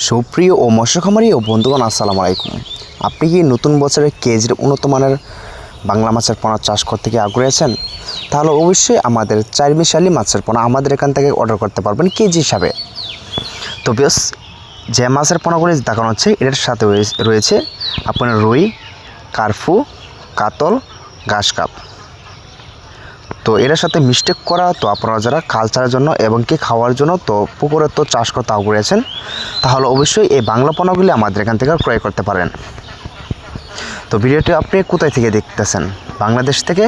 সুপ্রিয় ও মৎস্য খামারি ও বন্ধুগণ, আসসালামু আলাইকুম। আপনি কি নতুন বছরের কেজির উন্নত মানের বাংলা মাছের পোনা চাষ করতে কি আগ্রহী আছেন? তাহলে অবশ্যই আমাদের চারমিশালি মাছের পোনা আমাদের এখান থেকে অর্ডার করতে পারবেন কেজি হিসাবে। তো বেশ, যে মাছের পোনাগুলি দেখানো হচ্ছে এর সাথে রয়েছে আপনার রুই, কার্ফু, কাতল, ঘাস কাপ। তো এর সাথে মিস্টেক করা তো আপনারা যারা কালচারের জন্য এবং কি খাওয়ার জন্য তো পুকুরে তো চাষ করতে আগ্রহী আছেন, তাহলে অবশ্যই এই বাংলা পোনাগুলি আমাদের এখান থেকে ক্রয় করতে পারেন। তো ভিডিওটি আপনি কোথায় থেকে দেখতেছেন? বাংলাদেশ থেকে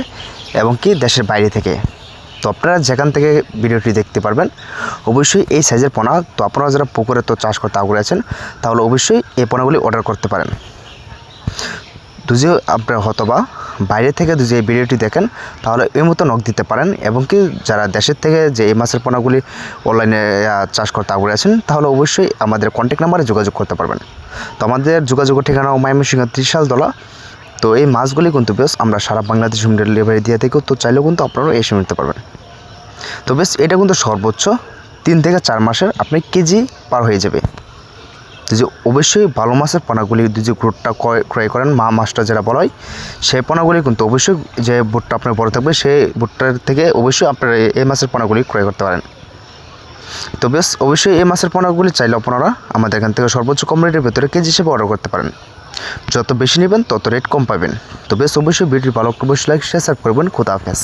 এবং কি দেশের বাইরে থেকে। তো আপনারা যেখান থেকে ভিডিওটি দেখতে পারবেন অবশ্যই এই সাইজের পোনা তো আপনারা যারা পুকুরে তো চাষ করতে আগ্রহী আছেন তাহলে অবশ্যই এই পোনাগুলি অর্ডার করতে পারেন। যদি আপনারা হয়তোবা বাইরে থেকে যদি এই ভিডিওটি দেখেন তাহলে এই মতো নক দিতে পারেন, এবং কি যারা দেশের থেকে যে এই মাছের পোনাগুলি অনলাইনে চাষ করতে আগ্রহী আছেন তাহলে অবশ্যই আমাদের কন্ট্যাক্ট নাম্বারে যোগাযোগ করতে পারবেন। তো আমাদের যোগাযোগের ঠিকানা ময়মনসিংহ ত্রিশালতলা। তো এই মাছগুলি কিন্তু বেশ আমরা সারা বাংলাদেশ হোম ডেলিভারি দিয়ে থাকি, তো চাইলেও কিন্তু আপনারা এসে নিতে পারবেন। তো বেশ, এটা কিন্তু সর্বোচ্চ 3 থেকে 4 মাসের আপনি কেজি পার হয়ে যাবে। যে অবশ্যই ভালো মাছের পোনাগুলি যে গ্রোথটা ক্রয় করেন মা মাছটা যেটা বলা হয় সেই পোনাগুলি কিন্তু অবশ্যই যে বুটটা আপনার বড় থাকবে সেই বুটটার থেকে অবশ্যই আপনারা এই মাছের পোনাগুলি ক্রয় করতে পারেন। তো বেশ, অবশ্যই এই মাছের পোনাগুলি চাইলে আপনারা আমাদের এখান থেকে সর্বোচ্চ কম রেটের ভেতরে কেজি হিসেবে অর্ডার করতে পারেন। যত বেশি নেবেন তত রেট কম পাবেন। তো বেশ, অবশ্যই ভিডিওটি ভালো অবশ্যই লাইক শেয়ার করবেন। খোদা হাফেজ।